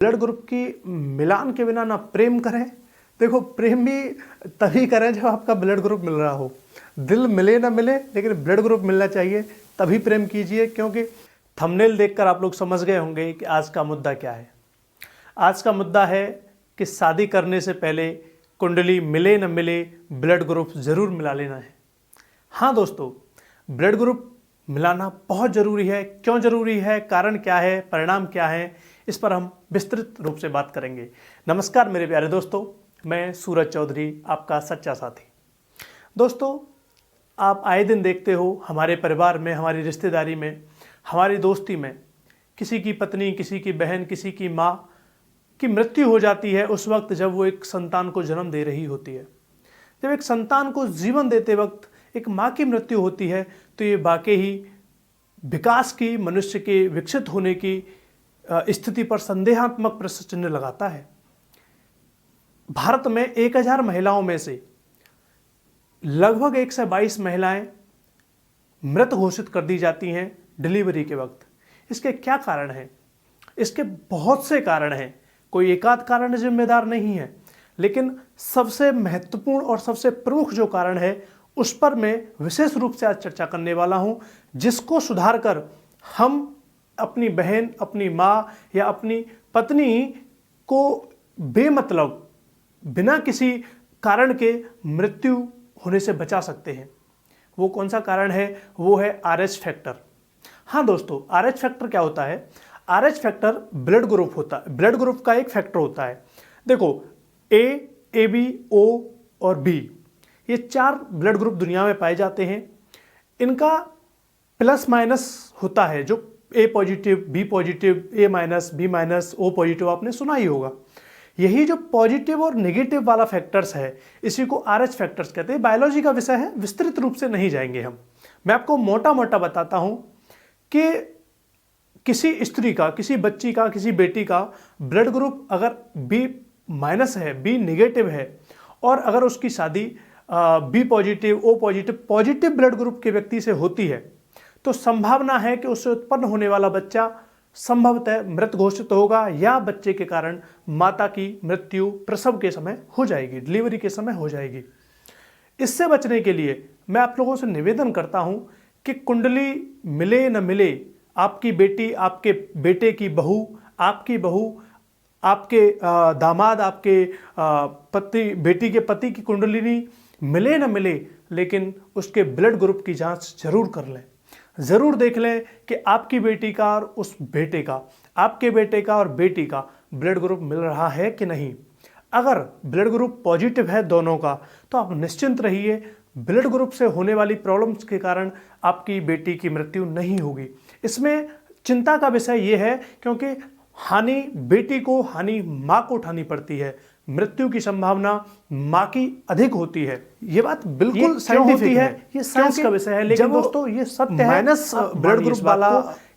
Blood group की मिलान के बिना ना प्रेम करें। देखो, प्रेम भी तभी करें जब आपका ब्लड ग्रुप मिल रहा हो। दिल मिले ना मिले, लेकिन ब्लड ग्रुप मिलना चाहिए, तभी प्रेम कीजिए। क्योंकि थंबनेल देखकर आप लोग समझ गए होंगे कि आज का मुद्दा क्या है। आज का मुद्दा है कि शादी करने से पहले कुंडली मिले न मिले, ब्लड ग्रुप ज़रूर मिला लेना है। हाँ दोस्तों, ब्लड ग्रुप मिलाना बहुत ज़रूरी है। क्यों ज़रूरी है, कारण क्या है, परिणाम क्या है, इस पर हम विस्तृत रूप से बात करेंगे। नमस्कार मेरे प्यारे दोस्तों, मैं सूरज चौधरी, आपका सच्चा साथी। दोस्तों, आप आए दिन देखते हो हमारे परिवार में, हमारी रिश्तेदारी में, हमारी दोस्ती में किसी की पत्नी, किसी की बहन, किसी की माँ की मृत्यु हो जाती है उस वक्त जब वो एक संतान को जन्म दे रही होती है। जब एक संतान को जीवन देते वक्त एक माँ की मृत्यु होती है तो ये वाकई ही विकास की, मनुष्य के विकसित होने की स्थिति पर संदेहात्मक प्रश्न चिन्ह लगाता है। भारत में 1000 महिलाओं में से लगभग 122 महिलाएं मृत घोषित कर दी जाती हैं डिलीवरी के वक्त। इसके क्या कारण हैं? इसके बहुत से कारण हैं, कोई एकाध कारण जिम्मेदार नहीं है, लेकिन सबसे महत्वपूर्ण और सबसे प्रमुख जो कारण है उस पर मैं विशेष रूप से आज चर्चा करने वाला हूं, जिसको सुधार कर हम अपनी बहन, अपनी माँ या अपनी पत्नी को बेमतलब, बिना किसी कारण के मृत्यु होने से बचा सकते हैं। वो कौन सा कारण है? वो है RH फैक्टर। हाँ दोस्तों, RH फैक्टर क्या होता है? RH फैक्टर ब्लड ग्रुप होता है, ब्लड ग्रुप का एक फैक्टर होता है। देखो, A, AB, O और B, ये 4 ब्लड ग्रुप दुनिया में पाए जाते हैं। इनका प्लस माइनस होता है, जो A positive, B positive, A minus, B minus, O positive आपने सुना ही होगा। यही जो पॉजिटिव और नेगेटिव वाला फैक्टर्स है, इसी को RH फैक्टर्स कहते हैं। बायोलॉजी का विषय है, विस्तृत रूप से नहीं जाएंगे हम। मैं आपको मोटा मोटा बताता हूं कि किसी स्त्री का, किसी बच्ची का, किसी बेटी का ब्लड ग्रुप अगर B माइनस है, B नेगेटिव है, और अगर उसकी शादी B positive, O positive, positive blood group के व्यक्ति से होती है, तो संभावना है कि उससे उत्पन्न होने वाला बच्चा संभवतः मृत घोषित होगा, या बच्चे के कारण माता की मृत्यु प्रसव के समय हो जाएगी, डिलीवरी के समय हो जाएगी। इससे बचने के लिए मैं आप लोगों से निवेदन करता हूं कि कुंडली मिले न मिले, आपकी बेटी, आपके बेटे की बहू, आपकी बहू, आपके दामाद, आपके पति, बेटी के पति की कुंडलिनी मिले न मिले, लेकिन उसके ब्लड ग्रुप की जांच जरूर कर लें। ज़रूर देख लें कि आपकी बेटी का और उस बेटे का, आपके बेटे का और बेटी का ब्लड ग्रुप मिल रहा है कि नहीं। अगर ब्लड ग्रुप पॉजिटिव है दोनों का, तो आप निश्चिंत रहिए, ब्लड ग्रुप से होने वाली प्रॉब्लम्स के कारण आपकी बेटी की मृत्यु नहीं होगी। इसमें चिंता का विषय ये है क्योंकि हानि बेटी को, हानि माँ को उठानी पड़ती है, मृत्यु की संभावना माँ की अधिक होती है। ये बात बिल्कुल साइंटिफिक है, ये साइंस का विषय है, लेकिन दोस्तों ये सत्य है माइनस ब्लड ग्रुप वाला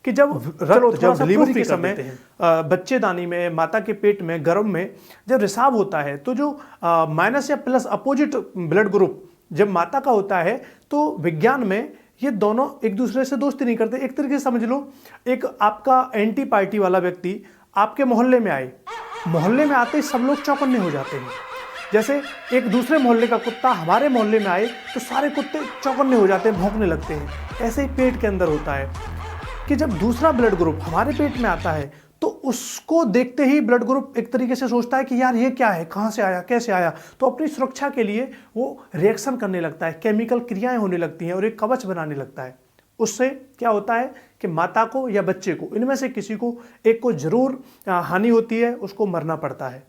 कि जब डिलीवरी के समय बच्चेदानी में, माता के पेट में, गर्भ में जब रिसाव होता है, तो जो माइनस या प्लस अपोजिट ब्लड ग्रुप जब माता का होता है, तो विज्ञान में ये दोनों एक दूसरे से दोस्ती नहीं करते। एक तरीके से समझ लो, एक आपका एंटी पार्टी वाला व्यक्ति आपके मोहल्ले में आए, मोहल्ले में आते ही सब लोग चौकन्ने हो जाते हैं। जैसे एक दूसरे मोहल्ले का कुत्ता हमारे मोहल्ले में आए तो सारे कुत्ते चौकन्ने हो जाते हैं, भौंकने लगते हैं। ऐसे ही पेट के अंदर होता है कि जब दूसरा ब्लड ग्रुप हमारे पेट में आता है तो उसको देखते ही ब्लड ग्रुप एक तरीके से सोचता है कि यार ये क्या है, कहाँ से आया, कैसे आया, तो अपनी सुरक्षा के लिए वो रिएक्शन करने लगता है, केमिकल क्रियाएं होने लगती हैं और एक कवच बनाने लगता है। उससे क्या होता है कि माता को या बच्चे को, इनमें से किसी को एक को जरूर हानि होती है, उसको मरना पड़ता है।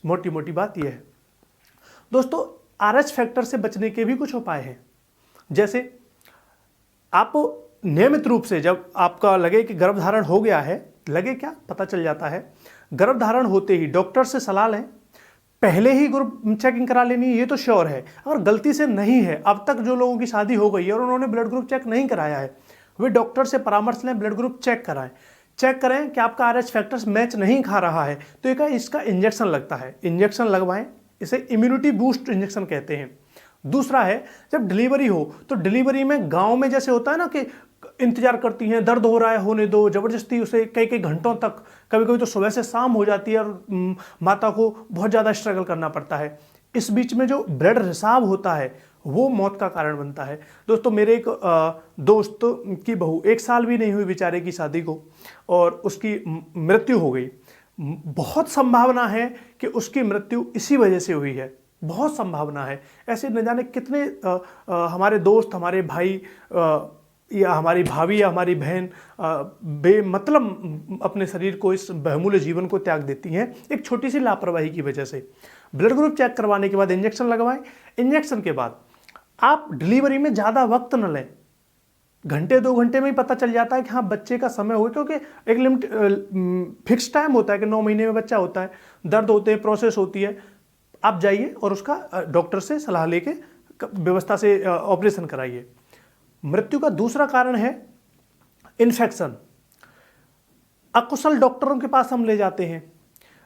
मोटी मोटी बात यह है दोस्तों। RH फैक्टर से बचने के भी कुछ उपाय हैं। जैसे आप नियमित रूप से, जब आपका लगे कि गर्भधारण हो गया है, लगे क्या पता चल जाता है, गर्भधारण होते ही डॉक्टर से सलाह लें। पहले ही ग्रुप चेकिंग करा लेनी, ये तो श्योर है। अगर गलती से नहीं है, अब तक जो लोगों की शादी हो गई है और उन्होंने ब्लड ग्रुप चेक नहीं कराया है, वे डॉक्टर से परामर्श लें, ब्लड ग्रुप चेक कराएं। चेक करें कि आपका RH फैक्टर्स मैच नहीं खा रहा है तो एक इसका इंजेक्शन लगता है, इंजेक्शन लगवाएं। इसे इम्यूनिटी बूस्ट इंजेक्शन कहते हैं। दूसरा है, जब डिलीवरी हो तो डिलीवरी में गांव में जैसे होता है ना कि इंतजार करती हैं, दर्द हो रहा है होने दो, ज़बरदस्ती उसे कई कई घंटों तक, कभी कभी तो सुबह से शाम हो जाती है और माता को बहुत ज़्यादा स्ट्रगल करना पड़ता है। इस बीच में जो ब्लड रिसाव होता है वो मौत का कारण बनता है। दोस्तों, मेरे एक दोस्त की बहू 1 साल भी नहीं हुई बेचारे की शादी को, और उसकी मृत्यु हो गई। बहुत संभावना है कि उसकी मृत्यु इसी वजह से हुई है, बहुत संभावना है। ऐसे न जाने कितने हमारे दोस्त, हमारे भाई या हमारी भाभी या हमारी बहन बेमतलब अपने शरीर को, इस बहुमूल्य जीवन को त्याग देती हैं एक छोटी सी लापरवाही की वजह से। ब्लड ग्रुप चेक करवाने के बाद इंजेक्शन लगवाएं। इंजेक्शन के बाद आप डिलीवरी में ज़्यादा वक्त न लें, घंटे 2 घंटे में ही पता चल जाता है कि हाँ बच्चे का समय हो, क्योंकि एक लिमिट फिक्स टाइम होता है कि 9 महीने में बच्चा होता है, दर्द होते हैं, प्रोसेस होती है। आप जाइए और उसका डॉक्टर से सलाह लेके व्यवस्था से ऑपरेशन कराइए। मृत्यु का दूसरा कारण है इन्फेक्शन। अकुशल डॉक्टरों के पास हम ले जाते हैं,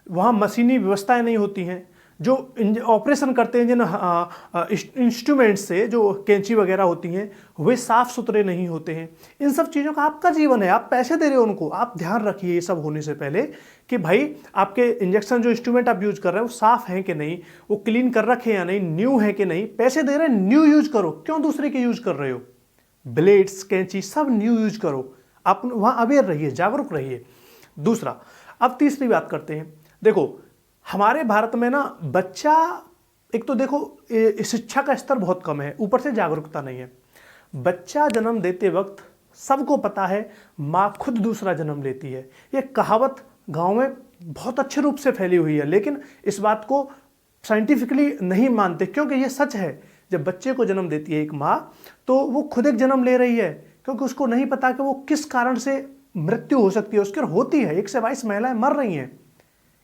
वहाँ मशीनी व्यवस्थाएं नहीं होती हैं। जो ऑपरेशन करते हैं जिन इंस्ट्रूमेंट से, जो कैंची वगैरह होती हैं, वे साफ सुथरे नहीं होते हैं। इन सब चीज़ों का आपका जीवन है, आप पैसे दे रहे हो उनको, आप ध्यान रखिए ये सब होने से पहले कि भाई आपके इंजेक्शन जो इंस्ट्रूमेंट आप यूज कर रहे हैं वो साफ हैं कि नहीं, वो क्लीन कर रखे हैं या नहीं, न्यू है कि नहीं। पैसे दे रहे हैं, न्यू यूज करो, क्यों दूसरे के यूज कर रहे हो। ब्लेड्स, कैंची सब न्यू यूज करो। आप वहाँ अवेयर रहिए, जागरूक रहिए। दूसरा, अब तीसरी बात करते हैं। देखो, हमारे भारत में ना बच्चा, एक तो देखो शिक्षा का स्तर बहुत कम है, ऊपर से जागरूकता नहीं है। बच्चा जन्म देते वक्त सबको पता है माँ खुद दूसरा जन्म लेती है। ये कहावत गांव में बहुत अच्छे रूप से फैली हुई है, लेकिन इस बात को साइंटिफिकली नहीं मानते, क्योंकि ये सच है। जब बच्चे को जन्म देती है एक माँ, तो वो खुद एक जन्म ले रही है, क्योंकि उसको नहीं पता कि वो किस कारण से मृत्यु हो सकती है। उसकी होती है, 1 से 22 महिलाएं मर रही हैं,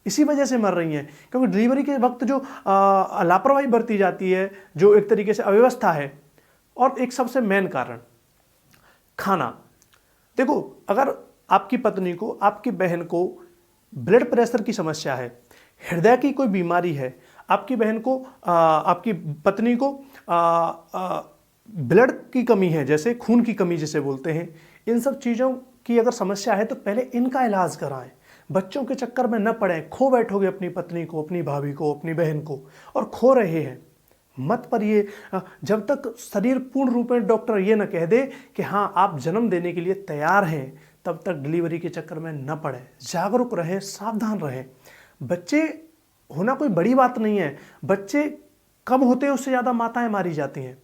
इसी वजह से मर रही हैं, क्योंकि डिलीवरी के वक्त जो लापरवाही बरती जाती है, जो एक तरीके से अव्यवस्था है। और एक सबसे मेन कारण खाना। देखो, अगर आपकी पत्नी को, आपकी बहन को ब्लड प्रेशर की समस्या है, हृदय की कोई बीमारी है, आपकी बहन को, आपकी पत्नी को ब्लड की कमी है, जैसे खून की कमी जिसे बोलते हैं, इन सब चीज़ों की अगर समस्या है तो पहले इनका इलाज कराएं। बच्चों के चक्कर में न पड़ें। खो बैठोगे अपनी पत्नी को, अपनी भाभी को, अपनी बहन को, और खो रहे हैं मत पड़िए जब तक शरीर पूर्ण रूप में डॉक्टर ये न कह दे कि हाँ आप जन्म देने के लिए तैयार हैं, तब तक डिलीवरी के चक्कर में न पड़े। जागरूक रहें, सावधान रहें। बच्चे होना कोई बड़ी बात नहीं है। बच्चे कम होते हैं, उससे ज़्यादा माताएं मारी जाती हैं।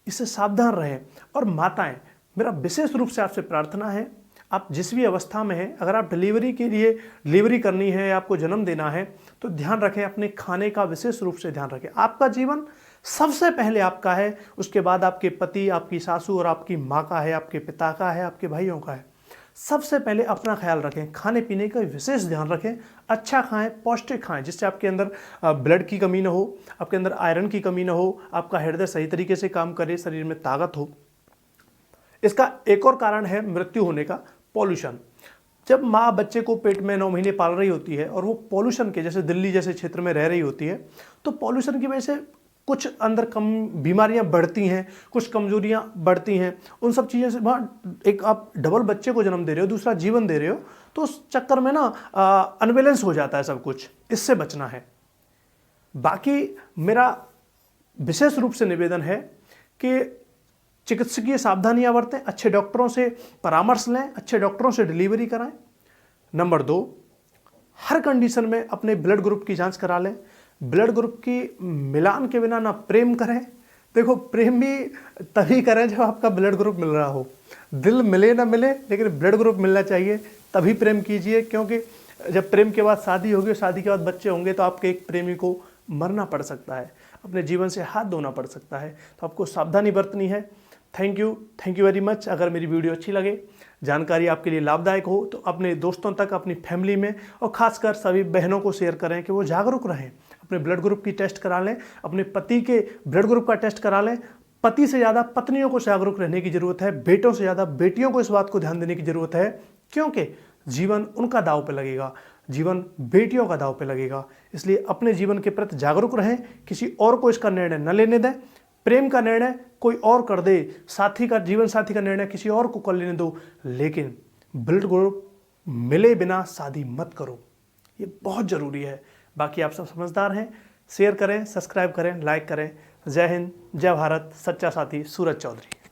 इससे सावधान रहें। और माताएं, मेरा विशेष रूप से आपसे प्रार्थना है, आप जिस भी अवस्था में हैं, अगर आप डिलीवरी करनी है, आपको जन्म देना है, तो ध्यान रखें, अपने खाने का विशेष रूप से ध्यान रखें। आपका जीवन सबसे पहले आपका है, उसके बाद आपके पति, आपकी सासू और आपकी माँ का है, आपके पिता का है, आपके भाइयों का है। सबसे पहले अपना ख्याल रखें, खाने पीने का विशेष ध्यान रखें, अच्छा खाएं, पौष्टिक खाएं, जिससे आपके अंदर ब्लड की कमी ना हो, आपके अंदर आयरन की कमी ना हो, आपका हृदय सही तरीके से काम करे, शरीर में ताकत हो। इसका एक और कारण है मृत्यु होने का, पॉल्यूशन। जब माँ बच्चे को पेट में 9 महीने पाल रही होती है और वो पॉल्यूशन के, जैसे दिल्ली जैसे क्षेत्र में रह रही होती है, तो पॉल्यूशन की वजह से कुछ अंदर कम बीमारियां बढ़ती हैं, कुछ कमजोरियां बढ़ती हैं। उन सब चीज़ों से वहाँ एक आप डबल बच्चे को जन्म दे रहे हो, दूसरा जीवन दे रहे हो, तो उस चक्कर में ना अनबैलेंस हो जाता है सब कुछ। इससे बचना है। बाकी मेरा विशेष रूप से निवेदन है कि चिकित्सकीय सावधानियां बरतें, अच्छे डॉक्टरों से परामर्श लें, अच्छे डॉक्टरों से डिलीवरी कराएं। नंबर 2, हर कंडीशन में अपने ब्लड ग्रुप की जांच करा लें। ब्लड ग्रुप की मिलान के बिना ना प्रेम करें। देखो, प्रेम भी तभी करें जब आपका ब्लड ग्रुप मिल रहा हो। दिल मिले ना मिले, लेकिन ब्लड ग्रुप मिलना चाहिए, तभी प्रेम कीजिए। क्योंकि जब प्रेम के बाद शादी होगी, शादी के बाद बच्चे होंगे, तो आपके एक प्रेमी को मरना पड़ सकता है, अपने जीवन से हाथ धोना पड़ सकता है। तो आपको सावधानी बरतनी है। Thank you very much. अगर मेरी वीडियो अच्छी लगे, जानकारी आपके लिए लाभदायक हो, तो अपने दोस्तों तक, अपनी फैमिली में और खासकर सभी बहनों को शेयर करें कि वो जागरूक रहें, अपने ब्लड ग्रुप की टेस्ट करा लें, अपने पति के ब्लड ग्रुप का टेस्ट करा लें। पति से ज़्यादा पत्नियों को जागरूक रहने की ज़रूरत है, बेटों से ज़्यादा बेटियों को इस बात को ध्यान देने की ज़रूरत है, क्योंकि जीवन उनका दांव पे लगेगा, जीवन बेटियों का दांव पे लगेगा। इसलिए अपने जीवन के प्रति जागरूक रहें, किसी और को इसका निर्णय न लेने दें। प्रेम का निर्णय कोई और कर दे, साथी का, जीवन साथी का निर्णय किसी और को कर लेने दो, लेकिन ब्लड ग्रुप मिले बिना शादी मत करो। ये बहुत ज़रूरी है। बाकी आप सब समझदार हैं। शेयर करें, सब्सक्राइब करें, लाइक करें। जय हिंद, जय भारत। सच्चा साथी सूरज चौधरी।